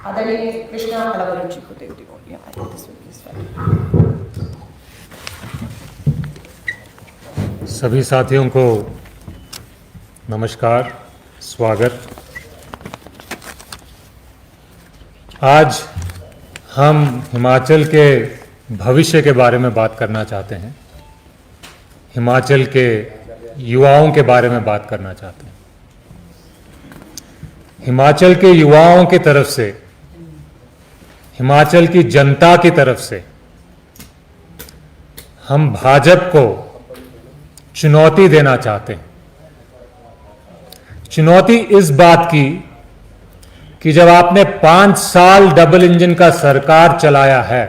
आदरणीय कृष्णा हलावल जी को देती हूँ। सभी साथियों को नमस्कार, स्वागत। आज हम हिमाचल के भविष्य के बारे में बात करना चाहते हैं, हिमाचल के युवाओं के बारे में बात करना चाहते हैं। हिमाचल के युवाओं की तरफ से, हिमाचल की जनता की तरफ से हम भाजपा को चुनौती देना चाहते हैं। चुनौती इस बात की कि जब आपने 5 साल डबल इंजन का सरकार चलाया है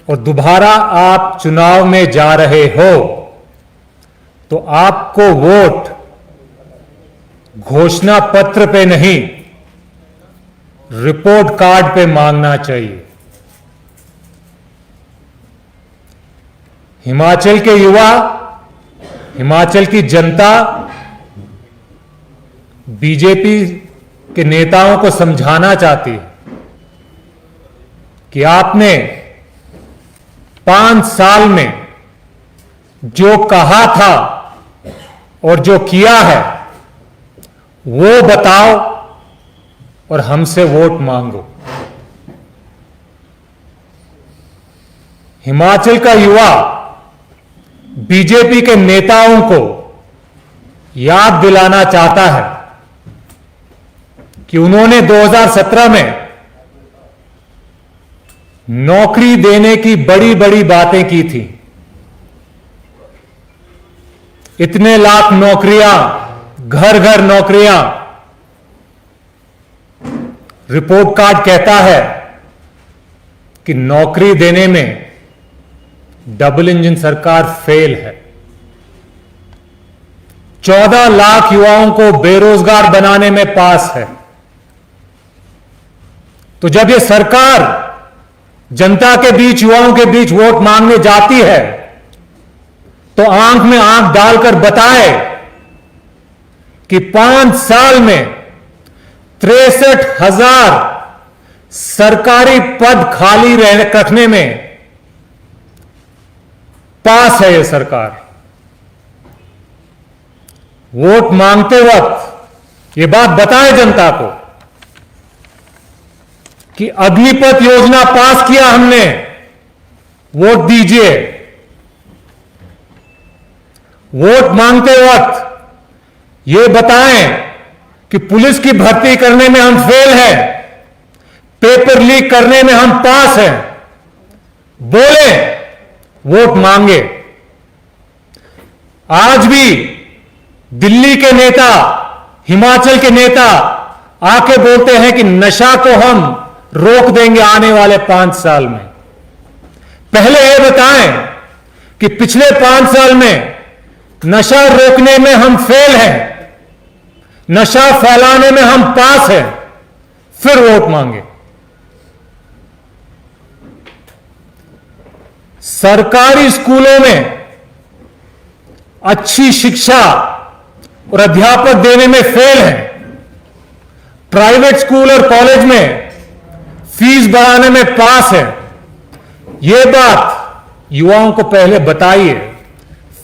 और दोबारा आप चुनाव में जा रहे हो, तो आपको वोट घोषणा पत्र पे नहीं, रिपोर्ट कार्ड पे मांगना चाहिए। हिमाचल के युवा, हिमाचल की जनता बीजेपी के नेताओं को समझाना चाहती है कि आपने 5 साल में जो कहा था और जो किया है वो बताओ और हमसे वोट मांगो। हिमाचल का युवा बीजेपी के नेताओं को याद दिलाना चाहता है कि उन्होंने 2017 में नौकरी देने की बड़ी बड़ी बातें की थी। इतने लाख नौकरियां, घर घर नौकरियां। रिपोर्ट कार्ड कहता है कि नौकरी देने में डबल इंजन सरकार फेल है। 14 लाख युवाओं को बेरोजगार बनाने में पास है। तो जब ये सरकार जनता के बीच, युवाओं के बीच वोट मांगने जाती है, तो आंख में आंख डालकर बताए कि 5 साल में 63,000 सरकारी पद खाली रखने में पास है ये सरकार। वोट मांगते वक्त ये बात बताए जनता को कि अग्निपथ योजना पास किया हमने, वोट दीजिए। वोट मांगते वक्त ये बताएं कि पुलिस की भर्ती करने में हम फेल हैं, पेपर लीक करने में हम पास हैं। बोले, वोट मांगे। आज भी दिल्ली के नेता, हिमाचल के नेता आके बोलते हैं कि नशा को हम रोक देंगे आने वाले 5 साल में। पहले ये बताएं कि पिछले 5 साल में नशा रोकने में हम फेल हैं, नशा फैलाने में हम पास हैं, फिर वोट मांगे। सरकारी स्कूलों में अच्छी शिक्षा और अध्यापक देने में फेल हैं। प्राइवेट स्कूल और कॉलेज में फीस बढ़ाने में पास है। यह बात युवाओं को पहले बताइए,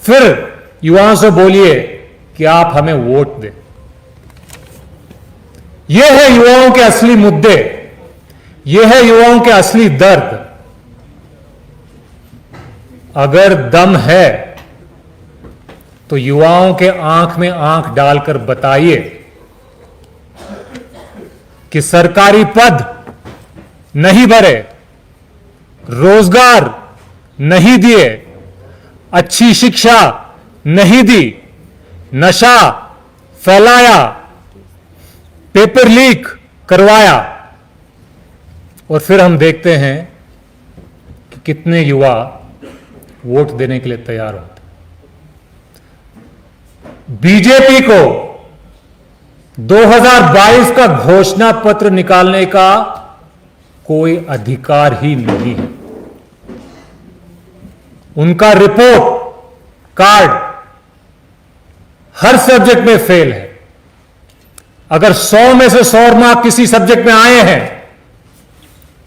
फिर युवाओं से बोलिए कि आप हमें वोट दें। यह है युवाओं के असली मुद्दे, यह है युवाओं के असली दर्द। अगर दम है तो युवाओं के आंख में आंख डालकर बताइए कि सरकारी पद नहीं भरे, रोजगार नहीं दिए, अच्छी शिक्षा नहीं दी, नशा फैलाया, पेपर लीक करवाया, और फिर हम देखते हैं कि कितने युवा वोट देने के लिए तैयार होते। बीजेपी को 2022 का घोषणा पत्र निकालने का कोई अधिकार ही नहीं है। उनका रिपोर्ट कार्ड हर सब्जेक्ट में फेल है। अगर 100 में से 100 मार्क किसी सब्जेक्ट में आए हैं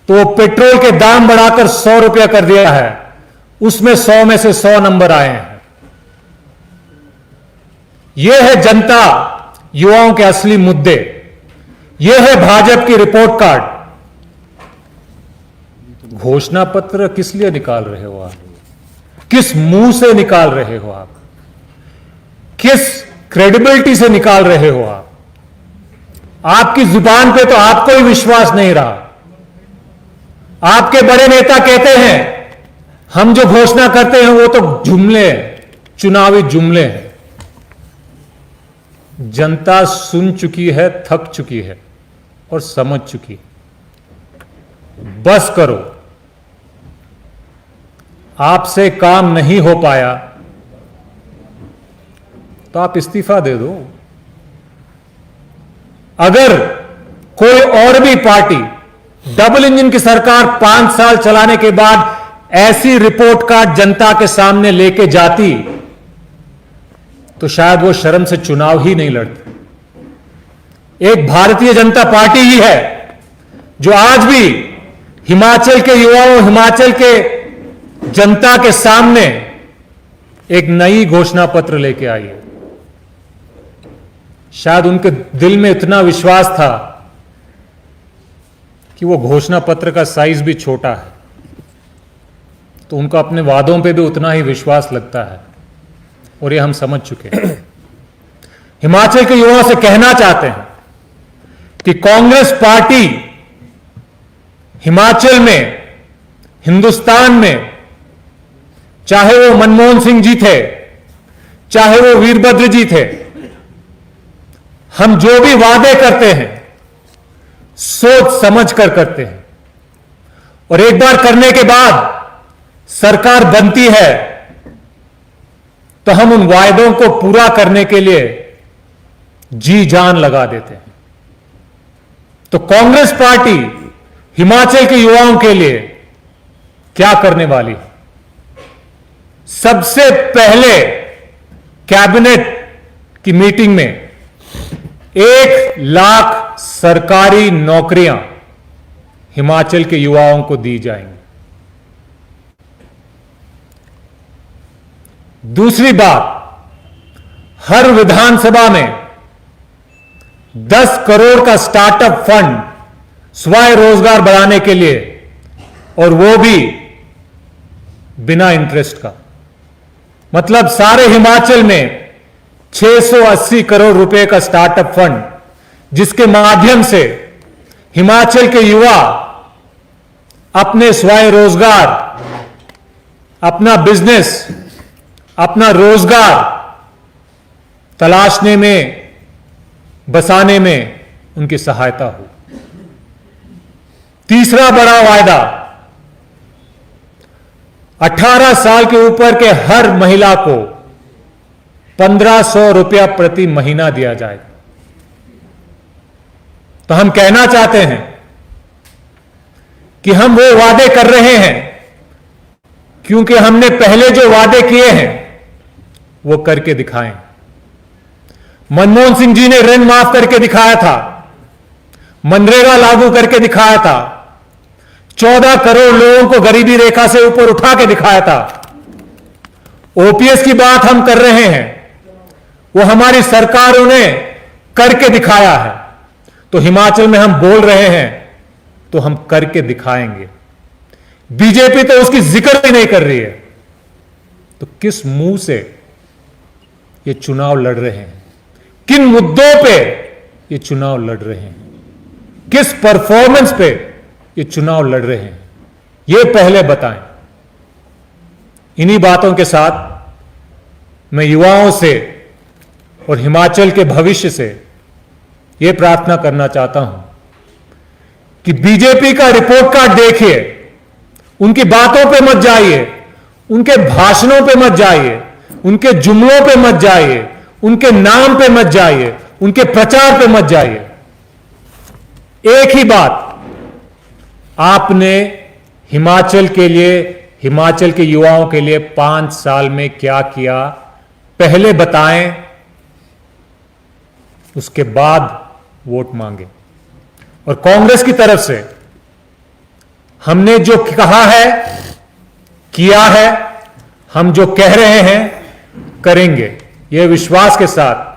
तो पेट्रोल के दाम बढ़ाकर 100 रुपया कर दिया है, उसमें 100 में से 100 नंबर आए हैं। यह है जनता, युवाओं के असली मुद्दे। यह है भाजपा की रिपोर्ट कार्ड। घोषणा पत्र किस लिए निकाल रहे हो आप? किस मुंह से निकाल रहे हो आप? किस क्रेडिबिलिटी से निकाल रहे हो आप? आपकी जुबान पे तो आपको ही विश्वास नहीं रहा। आपके बड़े नेता कहते हैं हम जो घोषणा करते हैं वो तो जुमले हैं, चुनावी जुमले हैं। जनता सुन चुकी है, थक चुकी है और समझ चुकी है। बस करो, आपसे काम नहीं हो पाया तो आप इस्तीफा दे दो। अगर कोई और भी पार्टी डबल इंजन की सरकार 5 साल चलाने के बाद ऐसी रिपोर्ट कार्ड जनता के सामने लेके जाती तो शायद वो शर्म से चुनाव ही नहीं लड़ती। एक भारतीय जनता पार्टी ही है जो आज भी हिमाचल के युवाओं, हिमाचल के जनता के सामने एक नई घोषणा पत्र लेके आई है। शायद उनके दिल में इतना विश्वास था कि वो घोषणा पत्र का साइज भी छोटा है, तो उनको अपने वादों पे भी उतना ही विश्वास लगता है, और ये हम समझ चुके हैं। हिमाचल के युवाओं से कहना चाहते हैं कि कांग्रेस पार्टी हिमाचल में, हिंदुस्तान में, चाहे वो मनमोहन सिंह जी थे, चाहे वो वीरभद्र जी थे, हम जो भी वादे करते हैं सोच समझ कर करते हैं, और एक बार करने के बाद सरकार बनती है तो हम उन वायदों को पूरा करने के लिए जी जान लगा देते हैं। तो कांग्रेस पार्टी हिमाचल के युवाओं के लिए क्या करने वाली है? सबसे पहले कैबिनेट की मीटिंग में 1 लाख सरकारी नौकरियां हिमाचल के युवाओं को दी जाएंगी। दूसरी बात, हर विधानसभा में 10 करोड़ का स्टार्टअप फंड स्वयं रोजगार बढ़ाने के लिए, और वो भी बिना इंटरेस्ट का। मतलब सारे हिमाचल में 680 करोड़ रुपए का स्टार्टअप फंड, जिसके माध्यम से हिमाचल के युवा अपने स्वयं रोजगार, अपना बिजनेस, अपना रोजगार तलाशने में, बसाने में उनकी सहायता हो। तीसरा बड़ा वायदा, 18 साल के ऊपर के हर महिला को 1500 रुपया प्रति महीना दिया जाएगा। तो हम कहना चाहते हैं कि हम वो वादे कर रहे हैं क्योंकि हमने पहले जो वादे किए हैं वो करके दिखाएं। मनमोहन सिंह जी ने ऋण माफ करके दिखाया था, मनरेगा लागू करके दिखाया था, 14 करोड़ लोगों को गरीबी रेखा से ऊपर उठा के दिखाया था। ओपीएस की बात हम कर रहे हैं, वो हमारी सरकारों ने करके दिखाया है। तो हिमाचल में हम बोल रहे हैं तो हम करके दिखाएंगे। बीजेपी तो उसकी जिक्र ही नहीं कर रही है, तो किस मुंह से ये चुनाव लड़ रहे हैं? किन मुद्दों पे ये चुनाव लड़ रहे हैं? किस परफॉर्मेंस पे ये चुनाव लड़ रहे हैं? ये पहले बताएं। इन्हीं बातों के साथ मैं युवाओं से और हिमाचल के भविष्य से यह प्रार्थना करना चाहता हूं कि बीजेपी का रिपोर्ट कार्ड देखिए, उनकी बातों पे मत जाइए, उनके भाषणों पे मत जाइए, उनके जुमलों पे मत जाइए, उनके नाम पे मत जाइए, उनके प्रचार पे मत जाइए। एक ही बात, आपने हिमाचल के लिए, हिमाचल के युवाओं के लिए 5 साल में क्या किया, पहले बताएं, उसके बाद वोट मांगे। और कांग्रेस की तरफ से हमने जो कहा है, किया है, हम जो कह रहे हैं करेंगे, यह विश्वास के साथ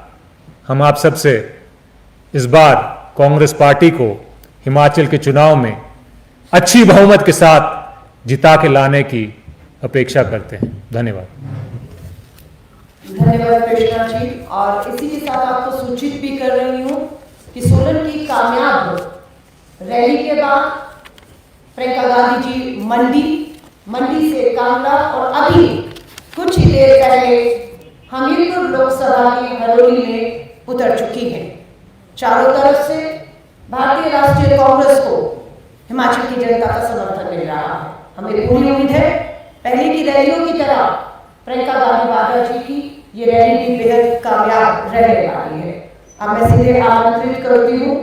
हम आप सबसे इस बार कांग्रेस पार्टी को हिमाचल के चुनाव में अच्छी बहुमत के साथ जिता के लाने की अपेक्षा करते हैं। धन्यवाद। धन्यवाद कृष्णा जी। और इसी के साथ आपको सूचित भी कर रही हूं कि सोलन की कामयाब रैली के बाद प्रियंका गांधी जी मंडी से कांगड़ा और अभी कुछ ही देर पहले हमीरपुर लोकसभा की हरोली में उतर चुकी हैं। चारों तरफ से भारतीय राष्ट्रीय कांग्रेस को हिमाचल की जनता का समर्थन मिल रहा है। हमें पूरी उम्मीद है पहले की रैलियों की तरह प्रियंका गांधी वाड्रा जी की ये रैली भी बेहद कामयाब रहने वाली है। अब मैं सीधे आमंत्रित करती हूँ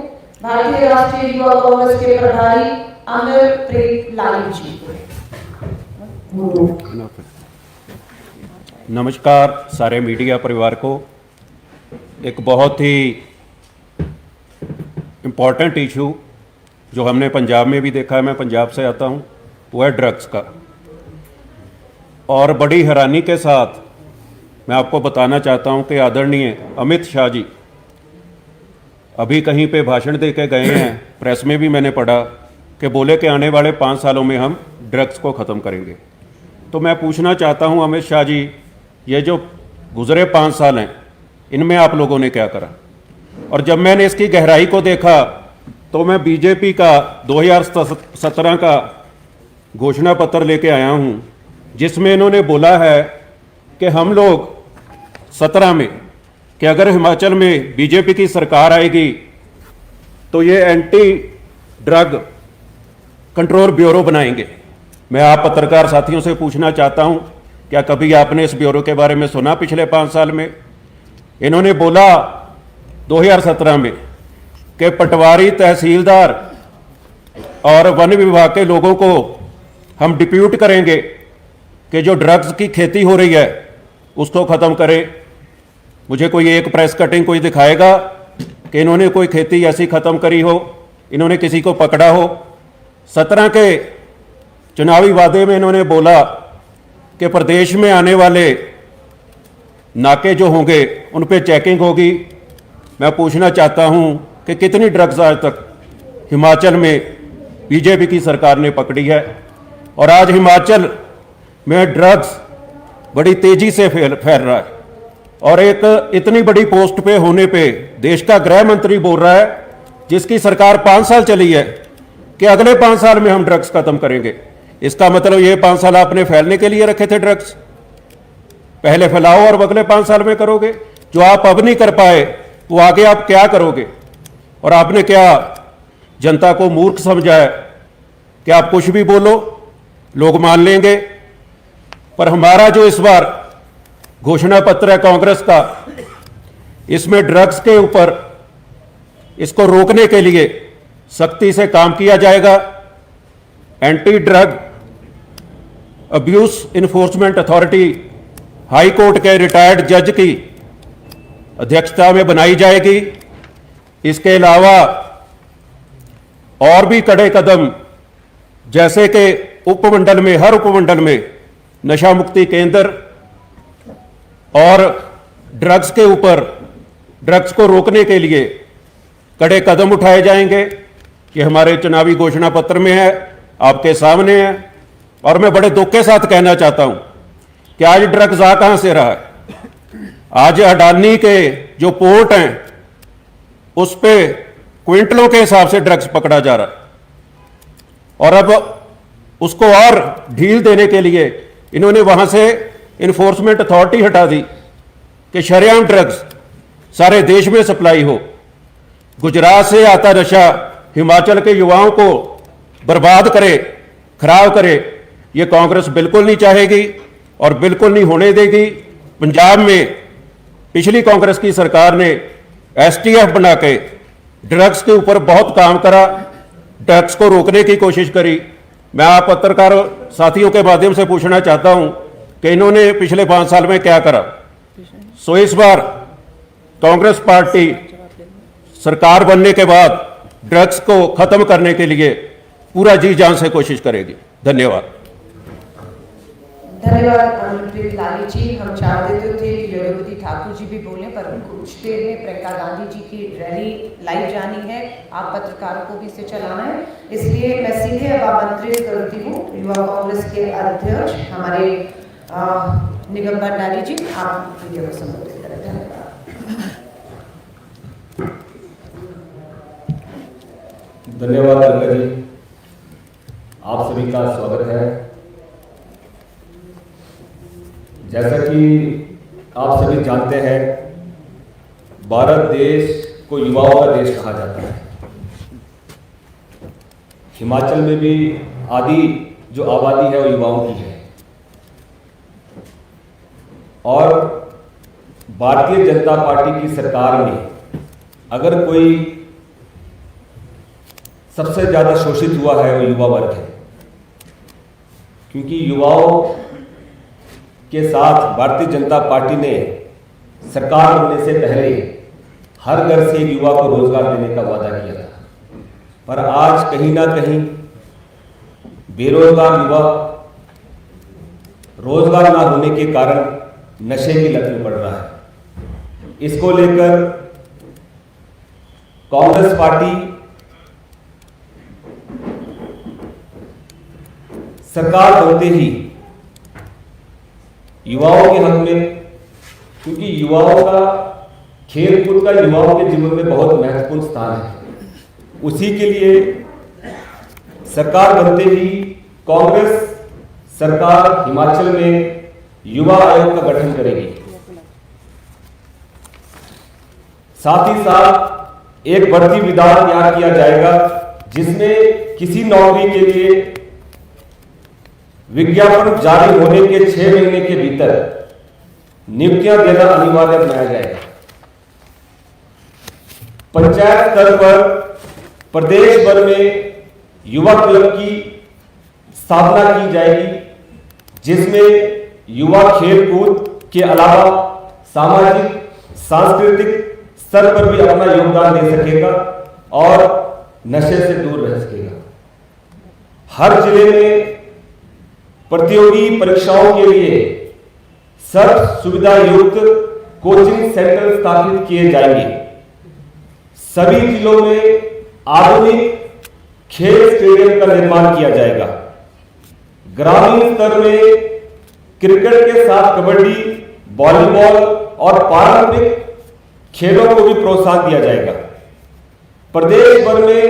भारतीय राष्ट्रीय युवा कांग्रेस के प्रभारी अमरप्रीत लाली जी को। नमस्कार सारे मीडिया परिवार को। एक बहुत ही इम्पॉर्टेंट इशू जो हमने पंजाब में भी देखा है, मैं पंजाब से आता हूँ, वो है ड्रग्स का। और बड़ी हैरानी के साथ मैं आपको बताना चाहता हूँ कि आदरणीय अमित शाह जी अभी कहीं पे भाषण दे के गए हैं, प्रेस में भी मैंने पढ़ा कि बोले कि आने वाले 5 सालों में हम ड्रग्स को ख़त्म करेंगे। तो मैं पूछना चाहता हूँ अमित शाह जी, ये जो गुज़रे 5 साल हैं इनमें आप लोगों ने क्या करा? और जब मैंने इसकी गहराई को देखा तो मैं बीजेपी का 2017 का घोषणा पत्र लेके आया हूँ, जिसमें इन्होंने बोला है कि हम लोग 17 में कि अगर हिमाचल में बीजेपी की सरकार आएगी तो ये एंटी ड्रग कंट्रोल ब्यूरो बनाएंगे। मैं आप पत्रकार साथियों से पूछना चाहता हूं, क्या कभी आपने इस ब्यूरो के बारे में सुना पिछले 5 साल में? इन्होंने बोला 2017 में कि पटवारी, तहसीलदार और वन विभाग के लोगों को हम डिप्यूट करेंगे कि जो ड्रग्स की खेती हो रही है उसको ख़त्म करें। मुझे कोई एक प्रेस कटिंग कोई दिखाएगा कि इन्होंने कोई खेती ऐसी ख़त्म करी हो, इन्होंने किसी को पकड़ा हो? 17 के चुनावी वादे में इन्होंने बोला कि प्रदेश में आने वाले नाके जो होंगे उन पे चेकिंग होगी। मैं पूछना चाहता हूं कि कितनी ड्रग्स आज तक हिमाचल में बीजेपी की सरकार ने पकड़ी है? और आज हिमाचल में ड्रग्स बड़ी तेजी से फैल रहा है। और एक इतनी बड़ी पोस्ट पे होने पे देश का गृह मंत्री बोल रहा है, जिसकी सरकार 5 साल चली है, कि अगले 5 साल में हम ड्रग्स खत्म करेंगे। इसका मतलब ये 5 साल आपने फैलने के लिए रखे थे ड्रग्स, पहले फैलाओ और अगले 5 साल में करोगे। जो आप अब नहीं कर पाए वो आगे आप क्या करोगे? और आपने क्या जनता को मूर्ख समझा है कि आप कुछ भी बोलो लोग मान लेंगे? पर हमारा जो इस बार घोषणा पत्र है कांग्रेस का, इसमें ड्रग्स के ऊपर इसको रोकने के लिए सख्ती से काम किया जाएगा। Anti drug abuse enforcement authority high court के रिटायर्ड जज की अध्यक्षता में बनाई जाएगी। इसके अलावा और भी कड़े कदम, जैसे कि उपमंडल में, हर उपमंडल में नशा मुक्ति केंद्र और ड्रग्स के ऊपर, ड्रग्स को रोकने के लिए कड़े कदम उठाए जाएंगे। ये हमारे चुनावी घोषणा पत्र में है, आपके सामने है। और मैं बड़े दुख के साथ कहना चाहता हूं कि आज ड्रग्स आ कहां से रहा है? आज अडानी के जो पोर्ट हैं उस पे क्विंटलों के हिसाब से ड्रग्स पकड़ा जा रहा है। और अब उसको और ढील देने के लिए इन्होंने वहां से इन्फोर्समेंट अथॉरिटी हटा दी कि शरेआम ड्रग्स सारे देश में सप्लाई हो। गुजरात से आता नशा हिमाचल के युवाओं को बर्बाद करे, खराब करे, ये कांग्रेस बिल्कुल नहीं चाहेगी और बिल्कुल नहीं होने देगी। पंजाब में पिछली कांग्रेस की सरकार ने एसटीएफ बना के ड्रग्स के ऊपर बहुत काम करा, ड्रग्स को रोकने की कोशिश करी। मैं आप पत्रकार साथियों के माध्यम से पूछना चाहता हूं कि इन्होंने पिछले 5 साल में क्या करा? सो इस बार कांग्रेस पार्टी सरकार बनने के बाद ड्रग्स को खत्म करने के लिए पूरा जी जान से कोशिश करेगी। धन्यवाद। धन्यवाद अनुप्रीत लाली जी। हम चाह देते थे कि योगवती ठाकुर जी भी बोलें, पर कुछ देर में प्रियंका गांधी जी की रैली लाइव जानी है, आप पत्रकारों को भी इसे चलाना है, इसलिए मैं सीधे अब आमंत्रित करती हूँ युवा कांग्रेस के अध्यक्ष हमारे निगम भंडारी जी, आप वीडियो को संबोधित करें। धन्यवाद। धन्यवाद गंगा जी, आप सभी का स्वागत है। जैसा कि आप सभी जानते हैं, भारत देश को युवाओं का देश कहा जाता है। हिमाचल में भी आधी जो आबादी है वो युवाओं की है, और भारतीय जनता पार्टी की सरकार में अगर कोई सबसे ज्यादा शोषित हुआ है वो युवा वर्ग है, क्योंकि युवाओं के साथ भारतीय जनता पार्टी ने सरकार बनने से पहले हर घर से एक युवा को रोजगार देने का वादा किया था, पर आज कहीं ना कहीं बेरोजगार युवा रोजगार ना होने के कारण नशे की लत में पड़ रहा है। इसको लेकर कांग्रेस पार्टी सरकार बनते ही युवाओं के हक में, क्योंकि युवाओं का खेलकूद का युवाओं के जीवन में बहुत महत्वपूर्ण स्थान है, उसी के लिए सरकार बनते ही कांग्रेस सरकार हिमाचल में युवा आयोग का गठन करेगी। साथ ही साथ एक भर्ती विधान तैयार किया जाएगा जिसमें किसी नौकरी के लिए विज्ञापन जारी होने के 6 महीने के भीतर नियुक्तियां देना अनिवार्य बनाया जाएगा। पंचायत स्तर पर प्रदेश भर में युवा क्लब की स्थापना की जाएगी, जिसमें युवा खेलकूद के अलावा सामाजिक सांस्कृतिक स्तर पर भी अपना योगदान दे सकेगा और नशे से दूर रह सकेगा। हर जिले में प्रतियोगी परीक्षाओं के लिए सर्व सुविधा युक्त कोचिंग सेंटर स्थापित किए जाएंगे। सभी जिलों में आधुनिक खेल स्टेडियम का निर्माण किया जाएगा। ग्रामीण स्तर में क्रिकेट के साथ कबड्डी, वॉलीबॉल और पारंपरिक खेलों को भी प्रोत्साहन दिया जाएगा। प्रदेश भर में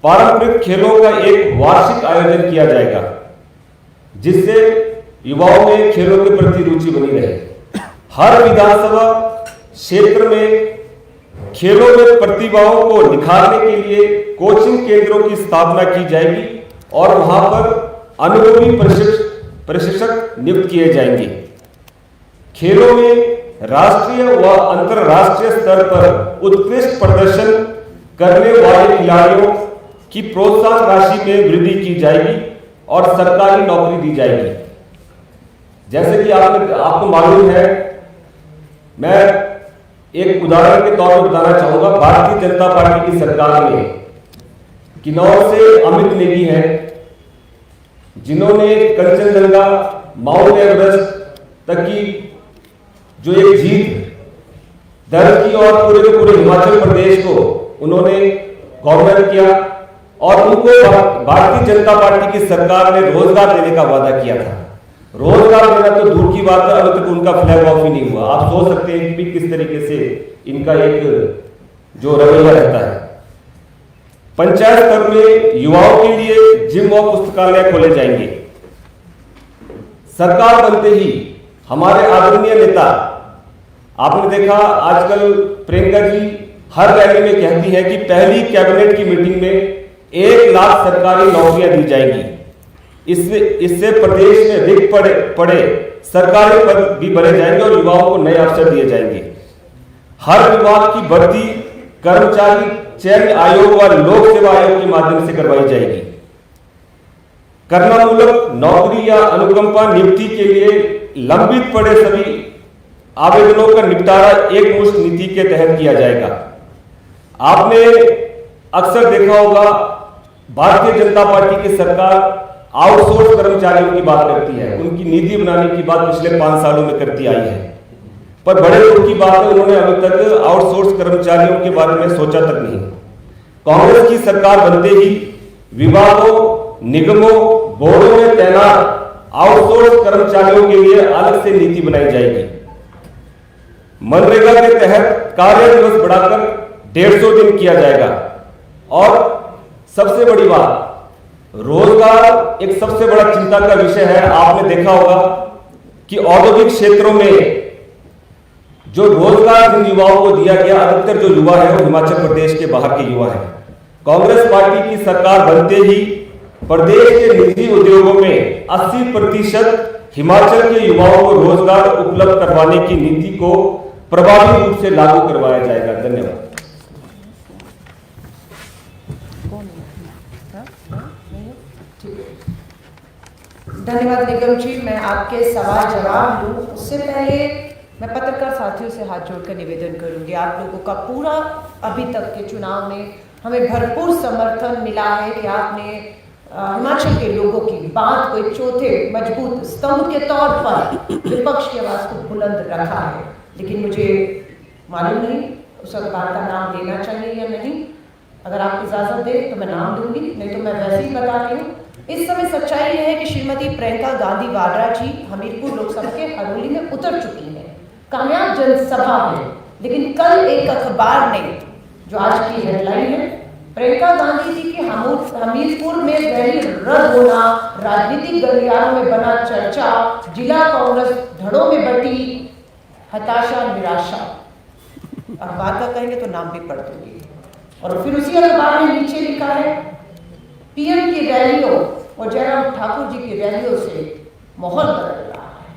पारंपरिक खेलों का एक वार्षिक आयोजन किया जाएगा, जिससे युवाओं में खेलों के प्रति रुचि बनी रहे। हर विधानसभा क्षेत्र में खेलों में प्रतिभाओं को निखारने के लिए कोचिंग केंद्रों की स्थापना की जाएगी और वहां पर अनुभवी प्रशिक्षक नियुक्त किए जाएंगे। खेलों में राष्ट्रीय व अंतरराष्ट्रीय स्तर पर उत्कृष्ट प्रदर्शन करने वाले खिलाड़ियों की प्रोत्साहन राशि में वृद्धि की जाएगी और सरकारी नौकरी दी जाएगी। जैसे कि आपको मालूम है, मैं एक उदाहरण के तौर पर बताना चाहूंगा। भारतीय जनता पार्टी की सरकार में किन्नौर से अमित नेगी हैं, जिन्होंने कंचनजंगा, माउंट एवरेस्ट तक की जो एक जीत दर्ज की और पूरे के पूरे हिमाचल प्रदेश को उन्होंने गवर्नर किया और उनको भारतीय जनता पार्टी की सरकार ने रोजगार देने का वादा किया था। रोजगार देना तो दूर की बात है, अभी तक उनका फ्लैग ऑफ ही नहीं हुआ। आप सोच सकते हैं कि किस तरीके से इनका एक जो रवैया रहता है। पंचायत स्तर में युवाओं के लिए जिम व पुस्तकालय खोले जाएंगे। सरकार बनते ही हमारे आदरणीय नेता, आपने देखा आजकल प्रियंका जी हर रैली में कहती है कि पहली कैबिनेट की मीटिंग में 1 लाख सरकारी नौकरियां दी जाएंगी। इससे प्रदेश में रिक्त पड़े सरकारी पद भी भरे जाएंगे और युवाओं को नए अवसर दिए जाएंगे। हर विभाग की भर्ती कर्मचारी चयन आयोग व लोक सेवा आयोग के माध्यम से करवाई जाएगी। करनामूलक नौकरी या अनुकंपा नियुक्ति के लिए लंबित पड़े सभी आवेदनों का निपटारा एक मुश्त नीति के तहत किया जाएगा। आपने अक्सर देखा होगा भारतीय जनता पार्टी की सरकार आउटसोर्स कर्मचारियों की बात करती है, उनकी नीति बनाने की बात पिछले 5 सालों में करती आई है, पर बड़े दुख की बात है उन्होंने अभी तक आउटसोर्स कर्मचारियों के बारे में सोचा तक नहीं। कांग्रेस की सरकार बनते ही विभागों, निगमों, बोर्डों में तैनात आउटसोर्स कर्मचारियों के लिए अलग से नीति बनाई जाएगी। मनरेगा के तहत कार्य दिवस बढ़ाकर 150 दिन किया जाएगा। और सबसे बड़ी बात, रोजगार एक सबसे बड़ा चिंता का विषय है। आपने देखा होगा कि औद्योगिक क्षेत्रों में जो रोजगार जिन युवाओं को दिया गया, अधिकतर जो युवा है वो हिमाचल प्रदेश के बाहर के युवा है। कांग्रेस पार्टी की सरकार बनते ही प्रदेश के निजी उद्योगों में 80% हिमाचल के युवाओं को रोजगार उपलब्ध करवाने की नीति को प्रभावी रूप से लागू करवाया जाएगा। धन्यवाद। धन्यवाद निगम जी। मैं आपके सवाल जवाब लूँ उससे पहले मैं पत्रकार साथियों से हाथ जोड़कर निवेदन करूंगी, आप लोगों का पूरा अभी तक के चुनाव में हमें भरपूर समर्थन मिला है कि आपने हिमाचल के लोगों की बात को एक चौथे मजबूत स्तंभ के तौर पर विपक्ष की आवाज को बुलंद रखा है। लेकिन मुझे मालूम नहीं उस अखबार का नाम लेना चाहिए या नहीं। अगर आप इजाजत दें तो मैं नाम दूंगी, नहीं तो मैं वैसे ही बता रही हूँ। इस समय सच्चाई यह है कि श्रीमती प्रियंका गांधी वाड्रा जी हमीरपुर लोकसभा के हरोली में उतर चुकी हैं, कामयाब जनसभा में। लेकिन कल एक अखबार ने, जो आज की हेडलाइन है, प्रियंका गांधी जी की हमीरपुर में रैली रद्द होना, राजनीतिक गलियारों में बना चर्चा, जिला कांग्रेस धड़ों में बटी हताशा निराशा। अखबार का कहेंगे तो नाम भी पढ़ दूंगी। और फिर उसी अखबार ने नीचे लिखा है, पीएम की रैलियों और जयराम ठाकुर जी की रैलियों से माहौल बदल रहा है।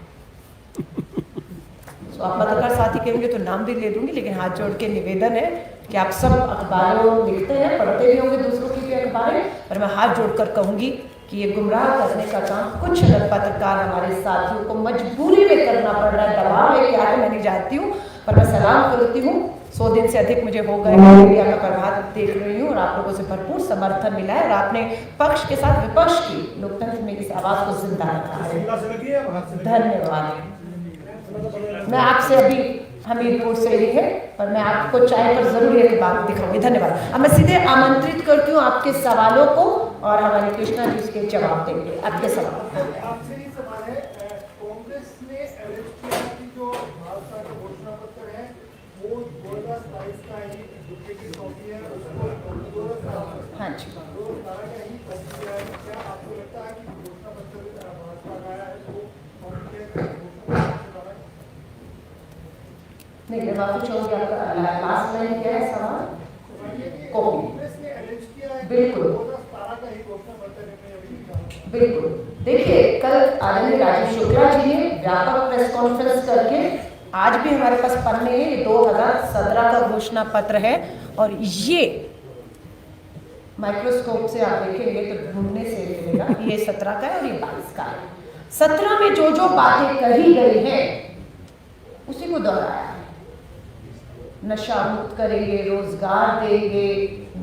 तो आप पत्रकार साथी कहेंगे तो नाम भी ले दूंगी, लेकिन हाथ जोड़ के निवेदन है कि आप सब अखबारों लिखते हैं, पढ़ते भी होंगे दूसरों की भी अखबारें, पर मैं हाथ जोड़कर कहूंगी कि ये गुमराह करने का काम कुछ अलग पत्रकार हमारे साथियों को मजबूरी में करना पड़ रहा है। दबाव है क्या है मैं नहीं जानती हूँ, पर मैं सलाम करती हूँ। 100 दिन से अधिक मुझे हो गए मीडिया का प्रभाव देख रही हूँ और आप लोगों से भरपूर समर्थन मिला है और आपने पक्ष के साथ विपक्ष की लोकतंत्र में इस आवाज को जिंदा रखा है। धन्यवाद। मैं आपसे अभी हमीरपुर से ही है, पर मैं आपको चाय पर जरूर एक बात दिखाऊंगी। धन्यवाद। अब मैं सीधे आमंत्रित करती हूँ आपके सवालों को और हमारे कृष्णा जी इसके जवाब देंगे। आपके सवाल हाँ जी। नहीं, मैं माफी चाहूंगी, आपका लास्ट लाइन क्या है सवाल? कॉपी। बिल्कुल बिल्कुल। देखिए, कल आदरणीय राजीव शुक्ला जी ने व्यापक प्रेस कॉन्फ्रेंस करके, आज भी हमारे पास पन्ने हैं, ये 2017 का घोषणा पत्र है और ये माइक्रोस्कोप से आप देखेंगे तो ढूंढने से मिलेगा ये 17 का है और ये 22 का है। 17 में जो जो बातें कही गई हैं उसी को दोहराया है। नशा मुक्त करेंगे, रोजगार देंगे,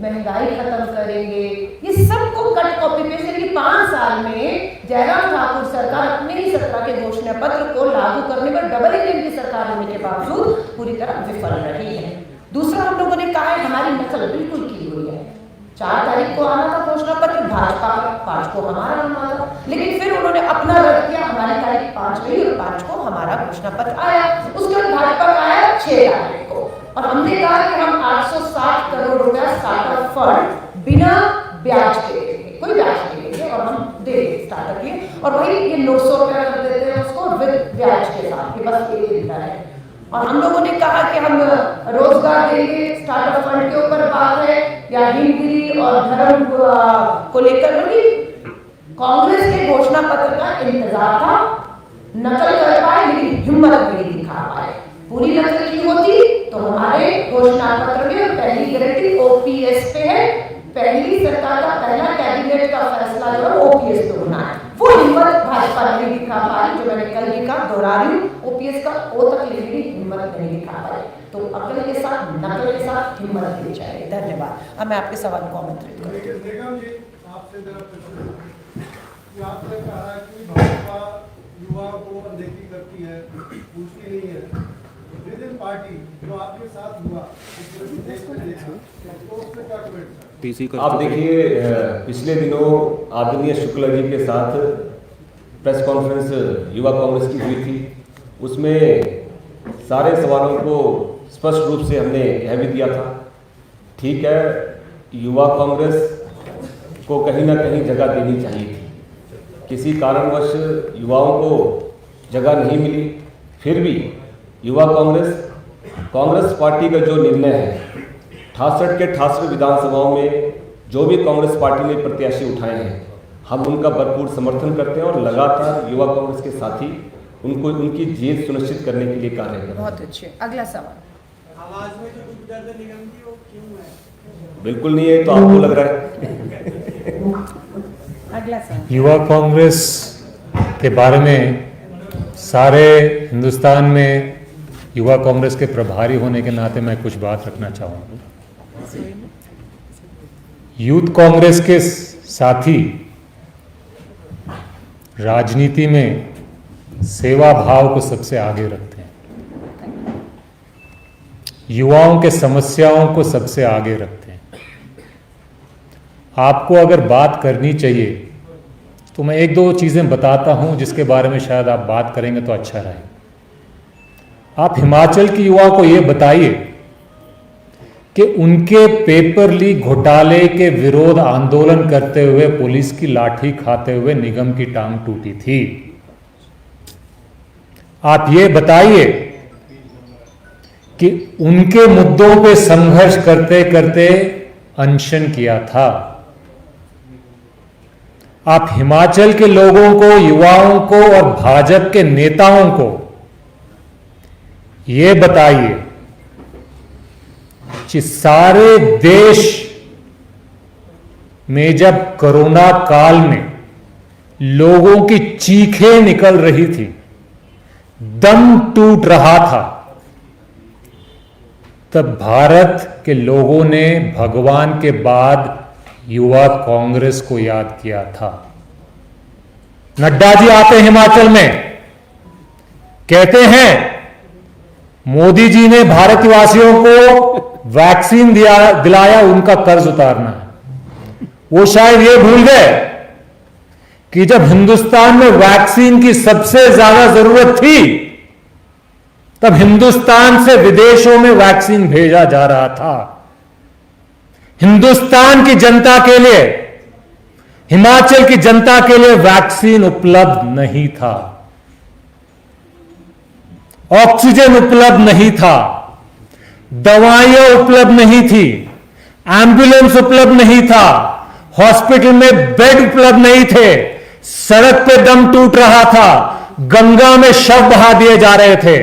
महंगाई खत्म करेंगे, ये सबको कट कॉपी पेस्ट यानी 5 साल में जयराम ठाकुर सरकार अपने ही 17 के घोषणा पत्र को लागू करने में डबल इंजन की सरकार होने के बावजूद पूरी तरह विफल रही है। दूसरा, हम लोगों ने कहा है हमारी नकल बिल्कुल की हुई है। 4 तारीख को आना था घोषणा पत्र भाजपा का, 5 को हमारा आना था, लेकिन फिर उन्होंने अपना रद्द किया। हमारी तारीख 5 गई और 5 को हमारा घोषणा पत्र आया। उसके बाद भाजपा का आया 6 तारीख को और हमने कहा कि हम 860 करोड़ रुपया स्टार्टअप फंड बिना ब्याज के देंगे, कोई ब्याज नहीं देंगे और हम देंगे स्टार्टअप के। और वही ये 900 रुपया कर देते हैं उसको विद ब्याज के साथ, ये बस एक दिन का है। और हम लोगों ने कहा कि हम रोजगार देंगे, स्टार्टअप फंड के ऊपर बात है, या हिमगिरी और धर्म को लेकर कांग्रेस के घोषणा पत्र का इंतजार था। नकल कर पाए लेकिन हिम्मत नहीं दिखा पाए। पूरी नकल की होती तो हमारे घोषणा पत्र में पहली गारंटी ओपीएस पे है। पहली सरकार का पहला कैबिनेट का फैसला जो है ओपीएस पे होना है, वो हिम्मत भाजपा नहीं दिखा पाई। जो मैंने कल लिखा दोहरा रही हूँ, ओपीएस का ओ तक लिखने की हिम्मत नहीं दिखा पाई। तो अकल के साथ, नकल के साथ हिम्मत दी जाए। धन्यवाद। अब मैं आपके सवाल को आमंत्रित करूँ। निगम जी, आपसे जरा प्रश्न कि आपने कहा कि भाजपा युवा को अनदेखी करती है, पूछती नहीं है। विद इन पार्टी जो आपके साथ हुआ, देश में देखा, तो उसमें क्या कमेंट? आप देखिए, पिछले दिनों आदरणीय शुक्ला जी के साथ प्रेस कॉन्फ्रेंस युवा कांग्रेस की हुई थी। उसमें सारे सवालों को स्पष्ट रूप से हमने यह भी दिया था, ठीक है, युवा कांग्रेस को कहीं ना कहीं जगह देनी चाहिए थी। किसी कारणवश युवाओं को जगह नहीं मिली, फिर भी युवा कांग्रेस पार्टी का जो निर्णय है, 68 के 68 विधानसभाओं में जो भी कांग्रेस पार्टी ने प्रत्याशी उठाए हैं, हम उनका भरपूर समर्थन करते हैं और लगातार युवा कांग्रेस के साथी उनको उनकी जीत सुनिश्चित करने के लिए कार्य कर रहे हैं। बहुत अच्छे। अगला सवाल। आवाज में जो कुछ दर्द निगम की, वो क्यों है? बिल्कुल नहीं है, तो आपको लग रहा है। अगला सवाल। युवा कांग्रेस के बारे में सारे हिंदुस्तान में युवा कांग्रेस के प्रभारी होने के नाते मैं कुछ बात रखना चाहूँगा। यूथ कांग्रेस के साथी राजनीति में सेवा भाव को सबसे आगे रखते हैं, युवाओं के समस्याओं को सबसे आगे रखते हैं। आपको अगर बात करनी चाहिए तो मैं एक दो चीज़ें बताता हूं जिसके बारे में शायद आप बात करेंगे तो अच्छा रहे। आप हिमाचल की युवा को ये बताइए कि उनके पेपर लीक घोटाले के विरोध आंदोलन करते हुए पुलिस की लाठी खाते हुए निगम की टांग टूटी थी। आप ये बताइए कि उनके मुद्दों पे संघर्ष करते करते अनशन किया था। आप हिमाचल के लोगों को, युवाओं को और भाजपा के नेताओं को ये बताइए कि सारे देश में जब कोरोना काल में लोगों की चीखें निकल रही थी, दम टूट रहा था, तब भारत के लोगों ने भगवान के बाद युवा कांग्रेस को याद किया था। नड्डा जी आते हिमाचल में, कहते हैं मोदी जी ने भारतवासियों को वैक्सीन दिलाया, उनका कर्ज उतारना है। वो शायद ये भूल गए कि जब हिंदुस्तान में वैक्सीन की सबसे ज्यादा जरूरत थी, तब हिंदुस्तान से विदेशों में वैक्सीन भेजा जा रहा था। हिंदुस्तान की जनता के लिए, हिमाचल की जनता के लिए वैक्सीन उपलब्ध नहीं था, ऑक्सीजन उपलब्ध नहीं था, दवाइयां उपलब्ध नहीं थी, एम्बुलेंस उपलब्ध नहीं था, हॉस्पिटल में बेड उपलब्ध नहीं थे, सड़क पे दम टूट रहा था, गंगा में शव बहा दिए जा रहे थे।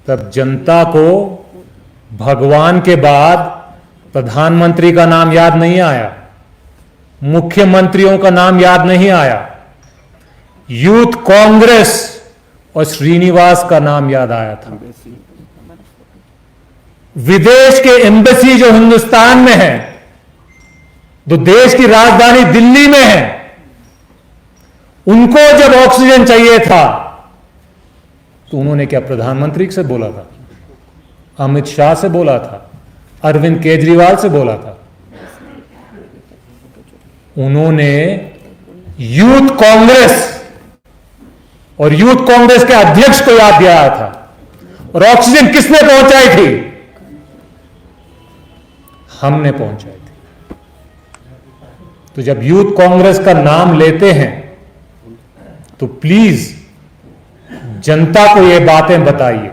तब जनता को भगवान के बाद प्रधानमंत्री का नाम याद नहीं आया, मुख्यमंत्रियों का नाम याद नहीं आया, यूथ कांग्रेस और श्रीनिवास का नाम याद आया था। विदेश के एम्बेसी जो हिंदुस्तान में है, जो देश की राजधानी दिल्ली में है, उनको जब ऑक्सीजन चाहिए था तो उन्होंने क्या प्रधानमंत्री से बोला था, अमित शाह से बोला था, अरविंद केजरीवाल से बोला था? उन्होंने यूथ कांग्रेस और यूथ कांग्रेस के अध्यक्ष को याद दिलाया था। और ऑक्सीजन किसने पहुंचाई थी? हमने पहुंचाई थी। तो जब यूथ कांग्रेस का नाम लेते हैं तो प्लीज जनता को ये बातें बताइए।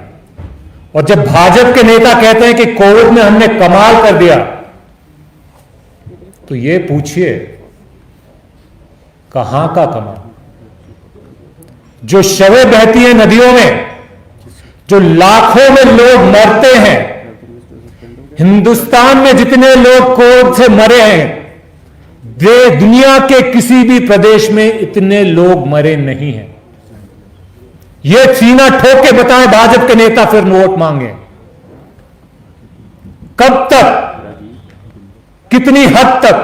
और जब भाजपा के नेता कहते हैं कि कोविड में हमने कमाल कर दिया, तो ये पूछिए कहां का कमाल? जो शवें बहती हैं नदियों में, जो लाखों में लोग मरते हैं, हिंदुस्तान में जितने लोग कोविड से मरे हैं, दुनिया के किसी भी प्रदेश में इतने लोग मरे नहीं हैं। ये सीना ठोक के बताएं भाजपा के नेता फिर वोट मांगे। कब तक, कितनी हद तक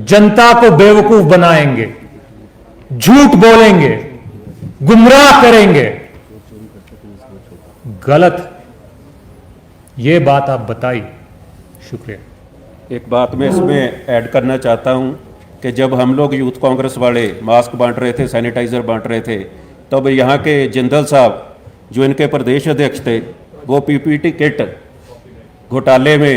जनता को बेवकूफ बनाएंगे, झूठ बोलेंगे, गुमराह करेंगे? गलत, ये बात आप बताइए। शुक्रिया। एक बात मैं इसमें ऐड करना चाहता हूं कि जब हम लोग यूथ कांग्रेस वाले मास्क बांट रहे थे, सैनिटाइज़र बांट रहे थे, तब यहाँ के जिंदल साहब जो इनके प्रदेश अध्यक्ष थे, वो पीपीटी किट घोटाले में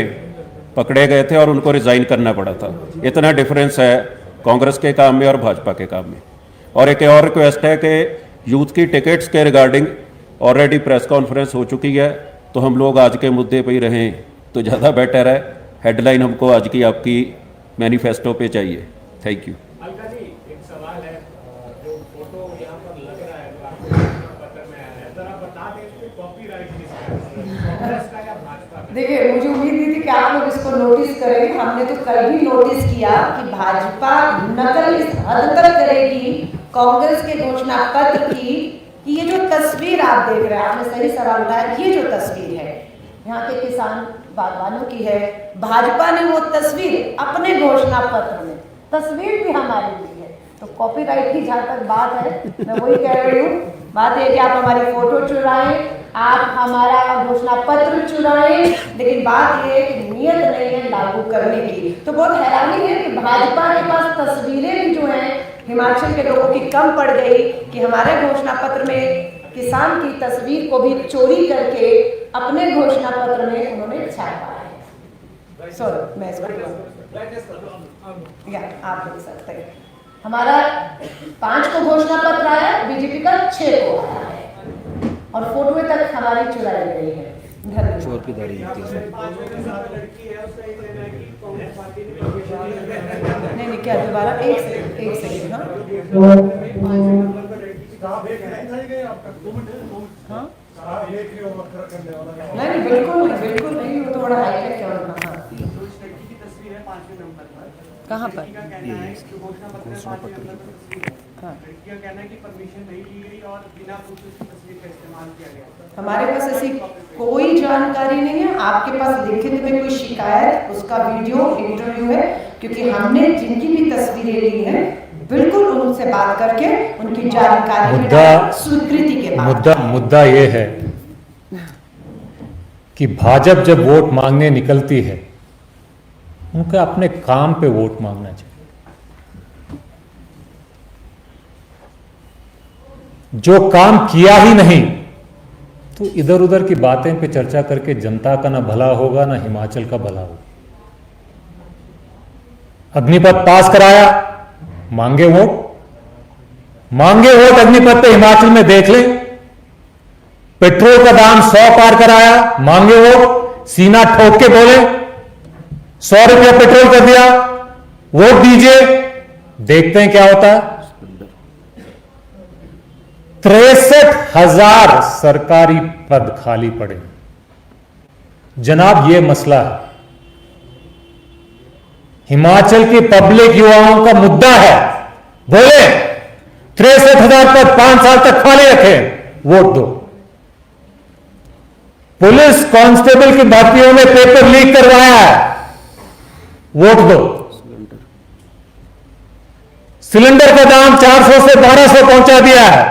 पकड़े गए थे और उनको रिज़ाइन करना पड़ा था। इतना डिफरेंस है कांग्रेस के काम में और भाजपा के काम में। और एक और रिक्वेस्ट है कि यूथ की टिकट्स के रिगार्डिंग ऑलरेडी प्रेस कॉन्फ्रेंस हो चुकी है, तो हम लोग आज के मुद्दे पर ही रहें तो ज़्यादा बेटर है। हेडलाइन हमको आज की आपकी मैनिफेस्टो पे चाहिए। Thank you. अलका जी, एक सवाल है, जो फोटो यहाँ पर लग रहा है, जो आपके पत्र में आया है, जरा बता दें कि कॉपीराइट किसका है, कांग्रेस का या भाजपा का? देखिए, मुझे उम्मीद नहीं थी कि आप लोग इसको नोटिस करेंगे। हमने तो कल भी नोटिस किया कि भाजपा नकल इस हद तक करेगी कांग्रेस के घोषणा पत्र की कि ये जो तस्वीर आप देख रहे हैं, आपने सही सवाल उठाया, ये जो तस्वीर है यहाँ के किसान बागवानों की है, भाजपा ने वो तस्वीर अपने घोषणा पत्र में, तस्वीर भी हमारी ली है। तो कॉपीराइट की जहाँ तक बात है, मैं वही कह रही हूँ, बात है कि आप हमारी फोटो चुराएं, आप हमारा घोषणा पत्र चुराएं, लेकिन बात ये है कि नियत नहीं है लागू करने की। तो बहुत हैरानी है कि भाजपा के पास तस्वीरें भी जो हैं हिमाचल के लोगों की कम पड़ गई कि हमारे घोषणा पत्र में किसान की तस्वीर को भी चोरी करके अपने घोषणा पत्र में उन्होंने छापा है। सॉरी, मैं इसको या आप देख सकते हैं, हमारा 5 को घोषणा पत्र आया, बीजेपी का 6 को आया है और फोटो तक हमारी चुराई गई है। चोर की दाढ़ी नहीं, क्या दोबारा? एक सेकंड हाँ, नहीं बिल्कुल नहीं, वो तो बड़ा हाईटेक है उनका। हाँ, कहाँ पर? हमारे पास ऐसी कोई जानकारी नहीं है। आपके पास लिखित में कोई शिकायत, उसका वीडियो इंटरव्यू है, क्योंकि हमने जिनकी भी तस्वीरें ली हैं बिल्कुल उनसे बात करके उनकी जानकारी स्वीकृति के बाद। मुद्दा ये है कि भाजपा जब वोट मांगने निकलती है, उनके अपने काम पे वोट मांगना चाहिए। जो काम किया ही नहीं तो इधर उधर की बातें पे चर्चा करके जनता का ना भला होगा ना हिमाचल का भला होगा। अग्निपथ पास कराया, मांगे वोट अग्निपथ पे हिमाचल में देख लें। पेट्रोल का दाम 100 पार कराया, मांगे वोट, सीना ठोक के बोले 100 रुपया पेट्रोल कर दिया, वोट दीजिए, देखते हैं क्या होता है। 63,000 सरकारी पद खाली पड़े। जनाब, यह मसला है, हिमाचल की पब्लिक युवाओं का मुद्दा है। बोले 63,000 पद 5 साल तक खाली रखे, वोट दो। पुलिस कांस्टेबल की भर्तियों में पेपर लीक करवाया है, वोट दो। सिलेंडर का दाम 400 से 1200 पहुंचा दिया है,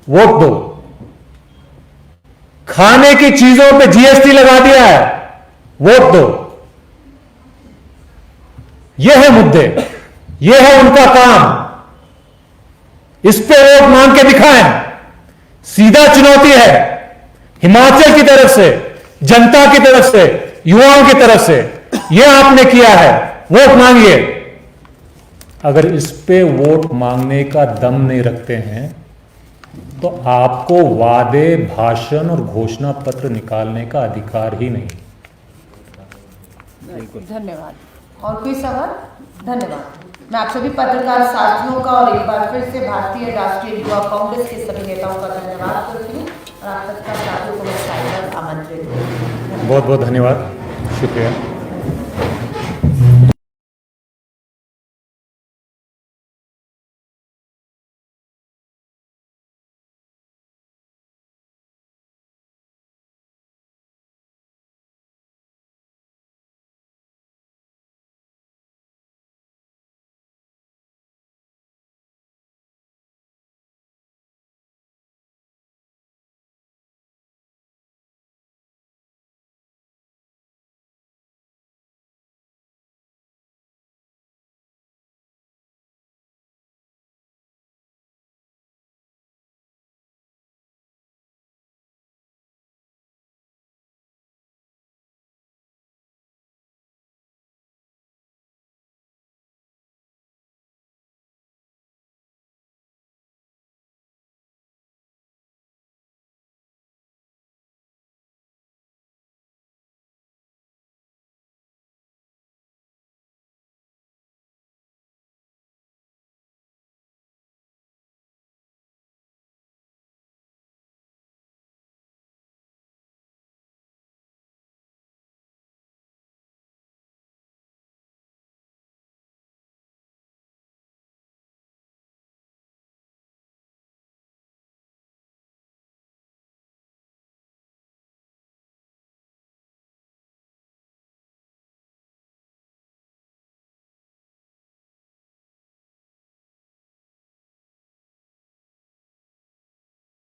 वोट दो। खाने की चीजों पे जीएसटी लगा दिया है, वोट दो। यह है मुद्दे, यह है उनका काम। इस पे वोट मांग के दिखाएं। सीधा चुनौती है हिमाचल की तरफ से, जनता की तरफ से, युवाओं की तरफ से। यह आपने किया है, वोट मांगिए। अगर इस पे वोट मांगने का दम नहीं रखते हैं तो आपको वादे, भाषण और घोषणा पत्र निकालने का अधिकार ही नहीं। धन्यवाद। और कोई सवाल? धन्यवाद। मैं आप सभी पत्रकार साथियों का और एक बार फिर से भारतीय राष्ट्रीय युवा कांग्रेस के सभी नेताओं का धन्यवाद करती हूँ और आप तक साथियों को मैं आमंत्रित करती हूँ। बहुत बहुत धन्यवाद, शुक्रिया।